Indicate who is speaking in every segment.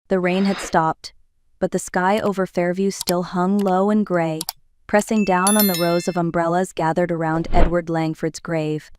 Speaker 1: The rain had stopped, but the sky over Fairview still hung low and gray, pressing down on the rows of umbrellas gathered around Edward Langford's grave.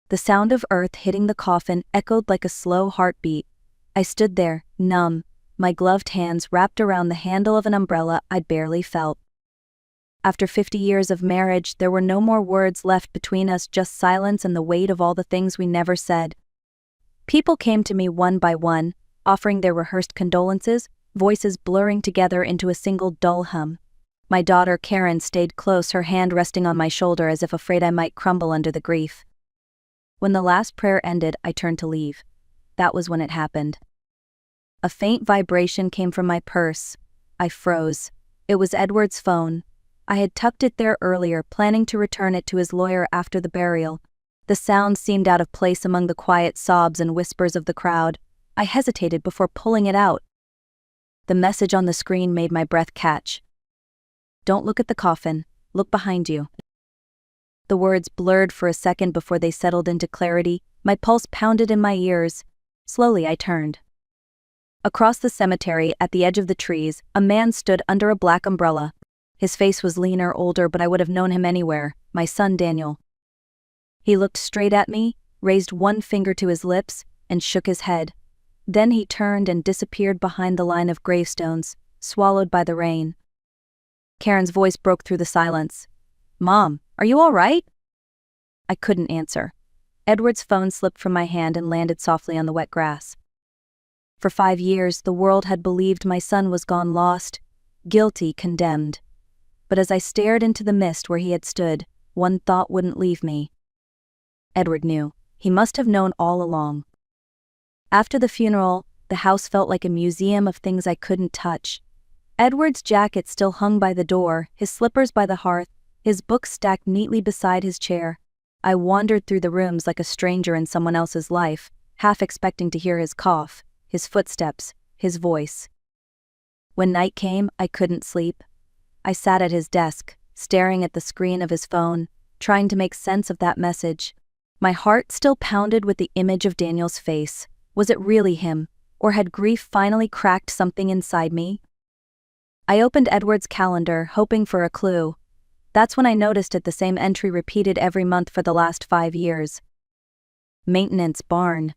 Speaker 1: The sound of earth hitting the coffin echoed like a slow heartbeat. I stood there, numb, my gloved hands wrapped around the handle of an umbrella I'd barely felt. After 50 years of marriage, there were no more words left between us, just silence and the weight of all the things we never said. People came to me one by one, offering their rehearsed condolences, voices blurring together into a single dull hum. My daughter Karen stayed close, her hand resting on my shoulder as if afraid I might crumble under the grief. When the last prayer ended, I turned to leave. That was when it happened. A faint vibration came from my purse. I froze. It was Edward's phone. I had tucked it there earlier, planning to return it to his lawyer after the burial. The sound seemed out of place among the quiet sobs and whispers of the crowd. I hesitated before pulling it out. The message on the screen made my breath catch. "Don't look at the coffin. Look behind you." The words blurred for a second before they settled into clarity. My pulse pounded in my ears. Slowly I turned. Across the cemetery, at the edge of the trees, a man stood under a black umbrella. His face was leaner, older, but I would have known him anywhere. My son Daniel. He looked straight at me, raised one finger to his lips, and shook his head. Then he turned and disappeared behind the line of gravestones, swallowed by the rain. Karen's voice broke through the silence. "Mom, are you all right?" I couldn't answer. Edward's phone slipped from my hand and landed softly on the wet grass. For 5 years, the world had believed my son was gone, lost, guilty, condemned. But as I stared into the mist where he had stood, one thought wouldn't leave me. Edward knew. He must have known all along. After the funeral, the house felt like a museum of things I couldn't touch. Edward's jacket still hung by the door, his slippers by the hearth, his books stacked neatly beside his chair. I wandered through the rooms like a stranger in someone else's life, half expecting to hear his cough, his footsteps, his voice. When night came, I couldn't sleep. I sat at his desk, staring at the screen of his phone, trying to make sense of that message. My heart still pounded with the image of Daniel's face. Was it really him, or had grief finally cracked something inside me? I opened Edward's calendar, hoping for a clue. That's when I noticed it, the same entry repeated every month for the last 5 years. Maintenance barn.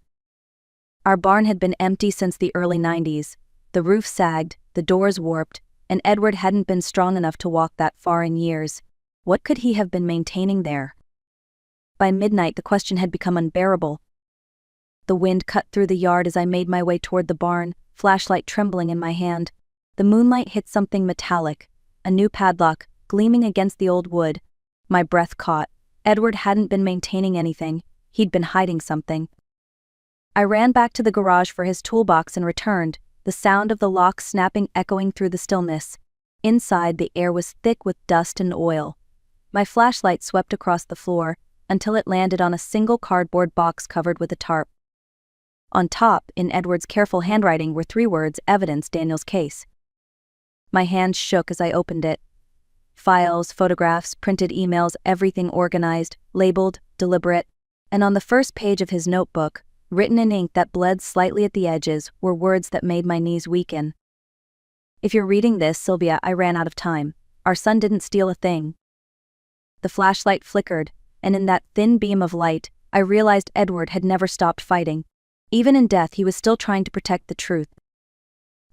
Speaker 1: Our barn had been empty since the early 90s. The roof sagged, the doors warped, and Edward hadn't been strong enough to walk that far in years. What could he have been maintaining there? By midnight, the question had become unbearable. The wind cut through the yard as I made my way toward the barn, flashlight trembling in my hand. The moonlight hit something metallic, a new padlock, gleaming against the old wood. My breath caught. Edward hadn't been maintaining anything. He'd been hiding something. I ran back to the garage for his toolbox and returned, the sound of the lock snapping echoing through the stillness. Inside, the air was thick with dust and oil. My flashlight swept across the floor, until it landed on a single cardboard box covered with a tarp. On top, in Edward's careful handwriting, were 3 words: evidence, Daniel's case. My hands shook as I opened it. Files, photographs, printed emails, everything organized, labeled, deliberate. And on the first page of his notebook, written in ink that bled slightly at the edges, were words that made my knees weaken. "If you're reading this, Sylvia, I ran out of time. Our son didn't steal a thing." The flashlight flickered, and in that thin beam of light, I realized Edward had never stopped fighting. Even in death, he was still trying to protect the truth.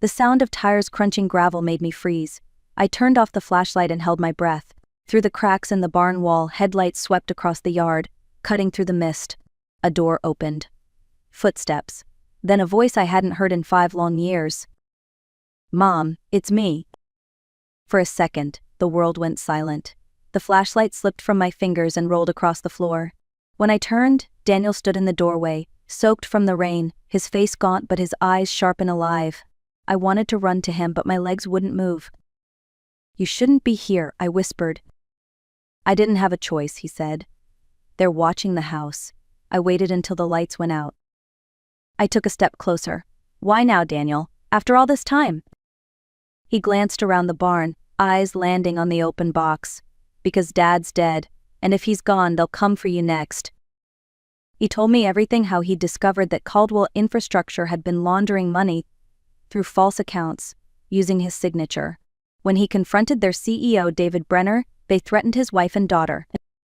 Speaker 1: The sound of tires crunching gravel made me freeze. I turned off the flashlight and held my breath. Through the cracks in the barn wall, headlights swept across the yard, cutting through the mist. A door opened. Footsteps. Then a voice I hadn't heard in 5 long years. "Mom, it's me." For a second, the world went silent. The flashlight slipped from my fingers and rolled across the floor. When I turned, Daniel stood in the doorway, soaked from the rain, his face gaunt but his eyes sharp and alive. I wanted to run to him, but my legs wouldn't move. "You shouldn't be here," I whispered. "I didn't have a choice," he said. "They're watching the house." I waited until the lights went out. I took a step closer. "Why now, Daniel? After all this time?" He glanced around the barn, eyes landing on the open box. "Because Dad's dead, and if he's gone, they'll come for you next." He told me everything, how he'd discovered that Caldwell Infrastructure had been laundering money through false accounts, using his signature. When he confronted their CEO, David Brenner, they threatened his wife and daughter.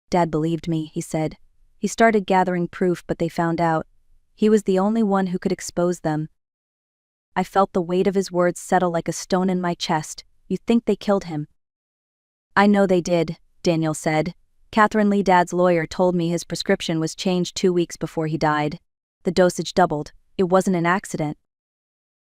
Speaker 1: Dad believed me, he said. He started gathering proof, but they found out. He was the only one who could expose them. I felt the weight of his words settle like a stone in my chest. You think they killed him? I know they did, Daniel said. Catherine Lee, Dad's lawyer, told me his prescription was changed 2 weeks before he died. The dosage doubled. It wasn't an accident.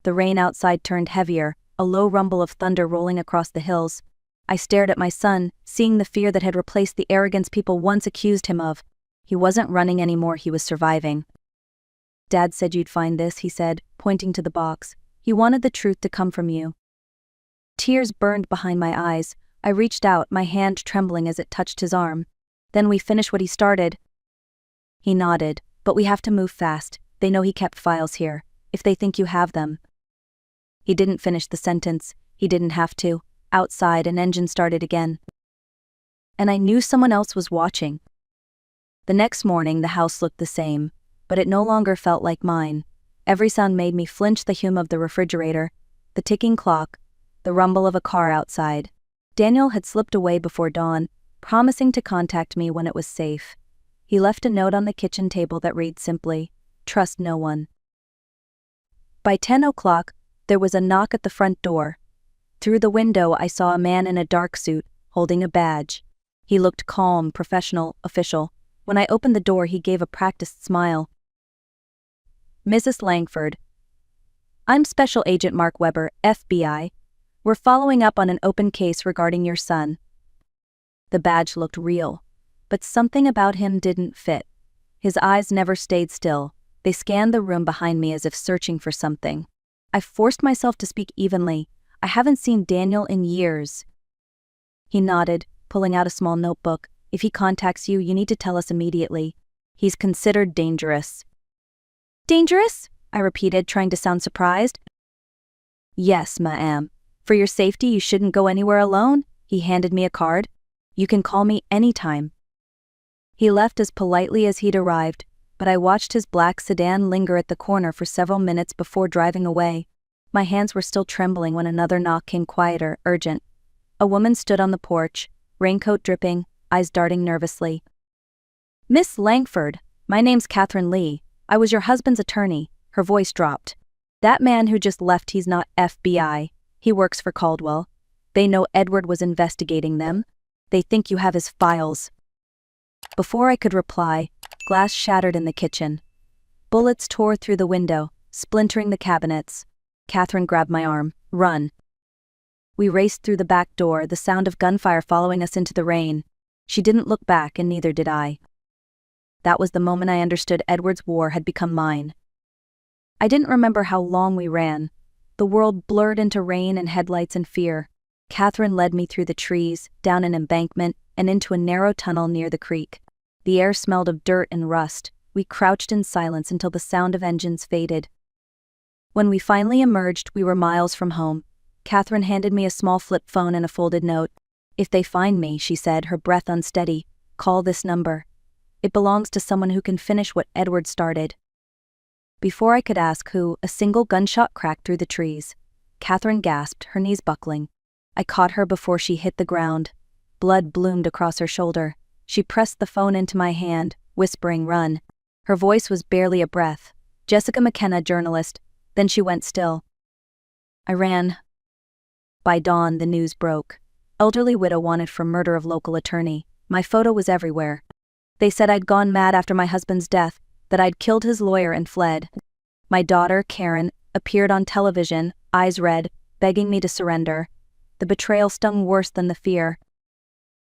Speaker 1: The rain outside turned heavier, a low rumble of thunder rolling across the hills. I stared at my son, seeing the fear that had replaced the arrogance people once accused him of. He wasn't running anymore, he was surviving. Dad said you'd find this, he said, pointing to the box. He wanted the truth to come from you. Tears burned behind my eyes. I reached out, my hand trembling as it touched his arm. Then we finish what he started. He nodded. But we have to move fast. They know he kept files here. If they think you have them. He didn't finish the sentence. He didn't have to. Outside, an engine started again. And I knew someone else was watching. The next morning, the house looked the same, but it no longer felt like mine. Every sound made me flinch: the hum of the refrigerator, the ticking clock, the rumble of a car outside. Daniel had slipped away before dawn, promising to contact me when it was safe. He left a note on the kitchen table that read simply, "Trust no one." By 10 o'clock, there was a knock at the front door. Through the window, I saw a man in a dark suit, holding a badge. He looked calm, professional, official. When I opened the door, he gave a practiced smile. "Mrs. Langford. I'm Special Agent Mark Weber, FBI. We're following up on an open case regarding your son." The badge looked real, but something about him didn't fit. His eyes never stayed still. They scanned the room behind me as if searching for something. I forced myself to speak evenly. "I haven't seen Daniel in years." He nodded, pulling out a small notebook. "If he contacts you, you need to tell us immediately. He's considered dangerous." "Dangerous?" I repeated, trying to sound surprised. "Yes, ma'am. For your safety, you shouldn't go anywhere alone." He handed me a card. "You can call me anytime." He left as politely as he'd arrived, but I watched his black sedan linger at the corner for several minutes before driving away. My hands were still trembling when another knock came, quieter, urgent. A woman stood on the porch, raincoat dripping, eyes darting nervously. "Miss Langford, my name's Catherine Lee. I was your husband's attorney." Her voice dropped. "That man who just left, he's not FBI. He works for Caldwell. They know Edward was investigating them. They think you have his files." Before I could reply, glass shattered in the kitchen. Bullets tore through the window, splintering the cabinets. Catherine grabbed my arm. "Run." We raced through the back door, the sound of gunfire following us into the rain. She didn't look back, and neither did I. That was the moment I understood Edward's war had become mine. I didn't remember how long we ran. The world blurred into rain and headlights and fear. Catherine led me through the trees, down an embankment, and into a narrow tunnel near the creek. The air smelled of dirt and rust. We crouched in silence until the sound of engines faded. When we finally emerged, we were miles from home. Catherine handed me a small flip phone and a folded note. "If they find me," she said, her breath unsteady, "call this number. It belongs to someone who can finish what Edward started." Before I could ask who, a single gunshot cracked through the trees. Catherine gasped, her knees buckling. I caught her before she hit the ground. Blood bloomed across her shoulder. She pressed the phone into my hand, whispering, "Run." Her voice was barely a breath. "Jessica McKenna, journalist." Then she went still. I ran. By dawn, the news broke. Elderly widow wanted for murder of local attorney. My photo was everywhere. They said I'd gone mad after my husband's death, that I'd killed his lawyer and fled. My daughter, Karen, appeared on television, eyes red, begging me to surrender. The betrayal stung worse than the fear.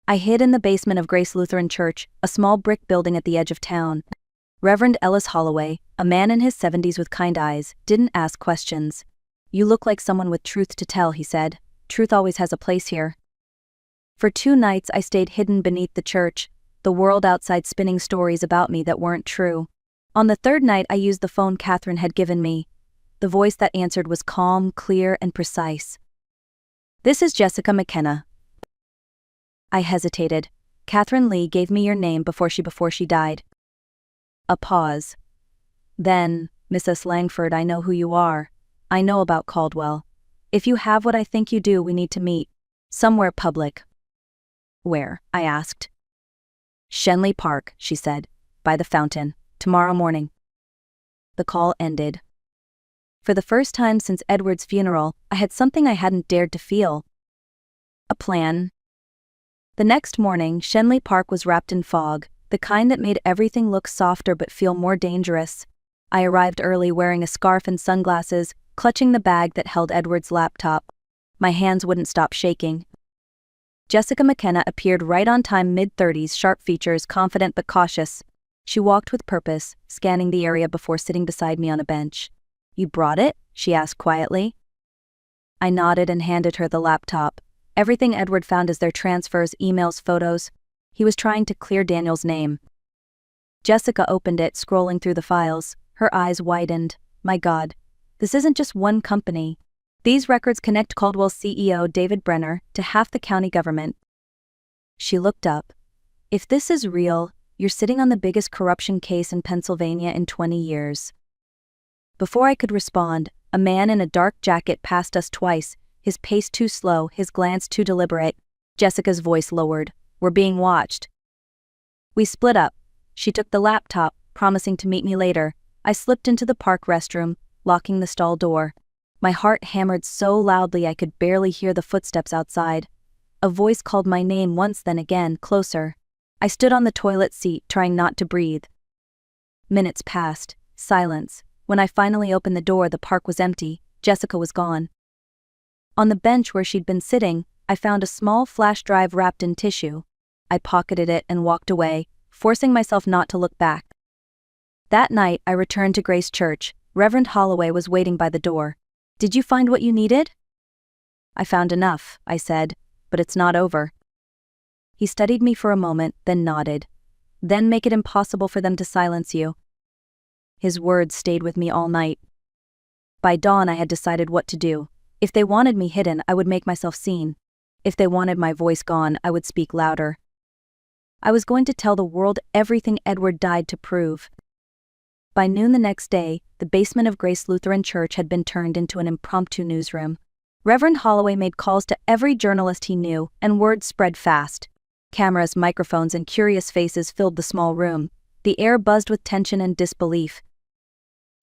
Speaker 1: I hid in the basement of Grace Lutheran Church, a small brick building at the edge of town. Reverend Ellis Holloway, a man in his 70s with kind eyes, didn't ask questions. "You look like someone with truth to tell," he said. "Truth always has a place here." For 2 nights I stayed hidden beneath the church, the world outside spinning stories about me that weren't true. On the 3rd night I used the phone Catherine had given me. The voice that answered was calm, clear, and precise. "This is Jessica McKenna." I hesitated. "Catherine Lee gave me your name before she died." A pause. Then, "Mrs. Langford, I know who you are. I know about Caldwell. If you have what I think you do, we need to meet. Somewhere public. Where? I asked. Shenley Park, she said. By the fountain. Tomorrow morning. The call ended. For the first time since Edward's funeral, I had something I hadn't dared to feel. A plan. The next morning, Shenley Park was wrapped in fog, the kind that made everything look softer but feel more dangerous. I arrived early wearing a scarf and sunglasses, clutching the bag that held Edward's laptop. My hands wouldn't stop shaking. Jessica McKenna appeared right on time, mid-30s, sharp features, confident but cautious. She walked with purpose, scanning the area before sitting beside me on a bench. You brought it? She asked quietly. I nodded and handed her the laptop. Everything Edward found is their transfers, emails, photos. He was trying to clear Daniel's name. Jessica opened it, scrolling through the files. Her eyes widened. My God, this isn't just one company. These records connect Caldwell's CEO, David Brenner, to half the county government. She looked up. If this is real, you're sitting on the biggest corruption case in Pennsylvania in 20 years. Before I could respond, a man in a dark jacket passed us twice, his pace too slow, his glance too deliberate. Jessica's voice lowered. We're being watched. We split up. She took the laptop, promising to meet me later. I slipped into the park restroom, locking the stall door. My heart hammered so loudly I could barely hear the footsteps outside. A voice called my name once, then again, closer. I stood on the toilet seat, trying not to breathe. Minutes passed. Silence. When I finally opened the door, the park was empty. Jessica was gone. On the bench where she'd been sitting, I found a small flash drive wrapped in tissue. I pocketed it and walked away, forcing myself not to look back. That night, I returned to Grace Church. Reverend Holloway was waiting by the door. Did you find what you needed? I found enough, I said, but it's not over. He studied me for a moment, then nodded. Then make it impossible for them to silence you. His words stayed with me all night. By dawn, I had decided what to do. If they wanted me hidden, I would make myself seen. If they wanted my voice gone, I would speak louder. I was going to tell the world everything Edward died to prove. By noon the next day, the basement of Grace Lutheran Church had been turned into an impromptu newsroom. Reverend Holloway made calls to every journalist he knew, and word spread fast. Cameras, microphones, and curious faces filled the small room. The air buzzed with tension and disbelief.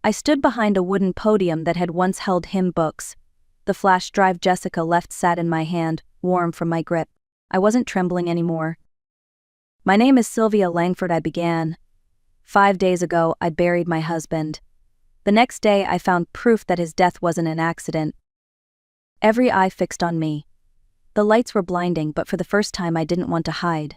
Speaker 1: I stood behind a wooden podium that had once held hymn books. The flash drive Jessica left sat in my hand, warm from my grip. I wasn't trembling anymore. My name is Sylvia Langford, I began. 5 days ago, I buried my husband. The next day, I found proof that his death wasn't an accident. Every eye fixed on me. The lights were blinding, but for the first time, I didn't want to hide.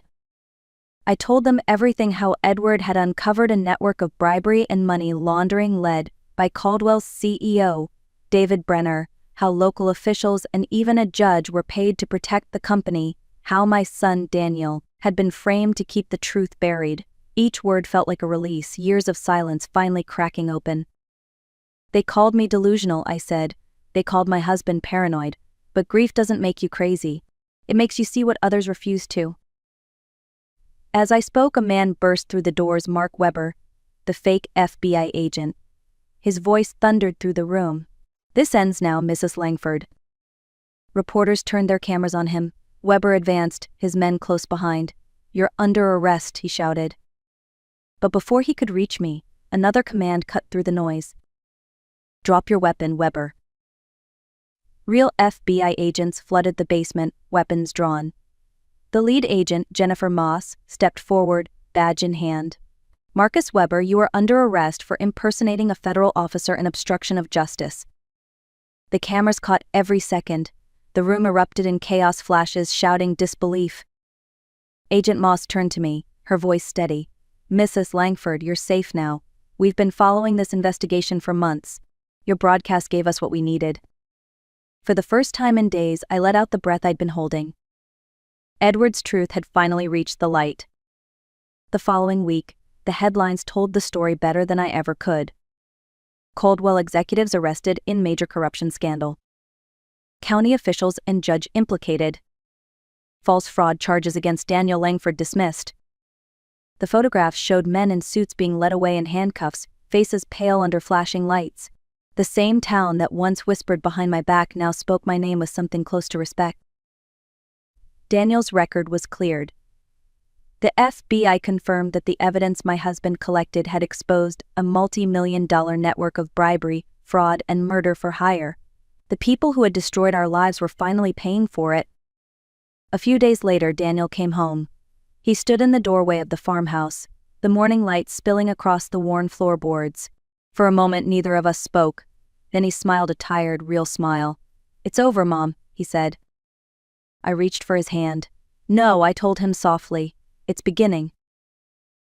Speaker 1: I told them everything: how Edward had uncovered a network of bribery and money laundering led by Caldwell's CEO, David Brenner, how local officials and even a judge were paid to protect the company, how my son Daniel had been framed to keep the truth buried. Each word felt like a release, years of silence finally cracking open. They called me delusional, I said. They called my husband paranoid. But grief doesn't make you crazy. It makes you see what others refuse to. As I spoke, a man burst through the doors. Mark Weber, the fake FBI agent. His voice thundered through the room. This ends now, Mrs. Langford. Reporters turned their cameras on him. Weber advanced, his men close behind. You're under arrest, he shouted. But before he could reach me, another command cut through the noise. Drop your weapon, Weber. Real FBI agents flooded the basement, weapons drawn. The lead agent, Jennifer Moss, stepped forward, badge in hand. Marcus Weber, you are under arrest for impersonating a federal officer and obstruction of justice. The cameras caught every second. The room erupted in chaos, flashes, shouting, disbelief. Agent Moss turned to me, her voice steady. Mrs. Langford, you're safe now. We've been following this investigation for months. Your broadcast gave us what we needed. For the first time in days, I let out the breath I'd been holding. Edward's truth had finally reached the light. The following week, the headlines told the story better than I ever could. Caldwell executives arrested in major corruption scandal. County officials and judge implicated. False fraud charges against Daniel Langford dismissed. The photographs showed men in suits being led away in handcuffs, faces pale under flashing lights. The same town that once whispered behind my back now spoke my name with something close to respect. Daniel's record was cleared. The FBI confirmed that the evidence my husband collected had exposed a multi-million-dollar network of bribery, fraud, and murder for hire. The people who had destroyed our lives were finally paying for it. A few days later, Daniel came home. He stood in the doorway of the farmhouse, the morning light spilling across the worn floorboards. For a moment, neither of us spoke. Then he smiled a tired, real smile. "It's over, Mom," he said. I reached for his hand. "No," I told him softly. "It's beginning."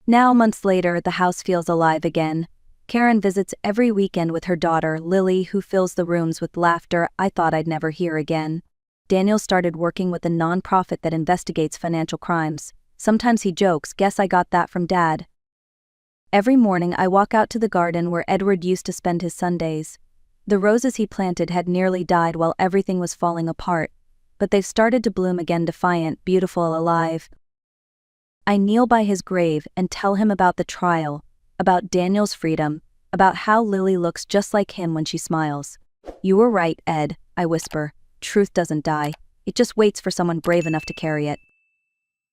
Speaker 1: Now, months later, the house feels alive again. Karen visits every weekend with her daughter, Lily, who fills the rooms with laughter I thought I'd never hear again. Daniel started working with a nonprofit that investigates financial crimes. Sometimes he jokes, "Guess I got that from Dad." Every morning I walk out to the garden where Edward used to spend his Sundays. The roses he planted had nearly died while everything was falling apart, but they've started to bloom again, defiant, beautiful, alive. I kneel by his grave and tell him about the trial, about Daniel's freedom, about how Lily looks just like him when she smiles. "You were right, Ed," I whisper. "Truth doesn't die. It just waits for someone brave enough to carry it."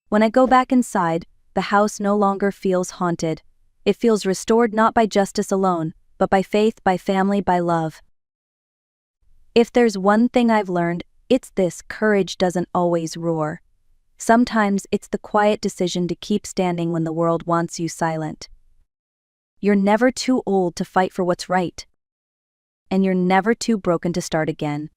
Speaker 1: When I go back inside, the house no longer feels haunted. It feels restored not by justice alone, but by faith, by family, by love. If there's one thing I've learned, it's this: courage doesn't always roar. Sometimes it's the quiet decision to keep standing when the world wants you silent. You're never too old to fight for what's right. And you're never too broken to start again.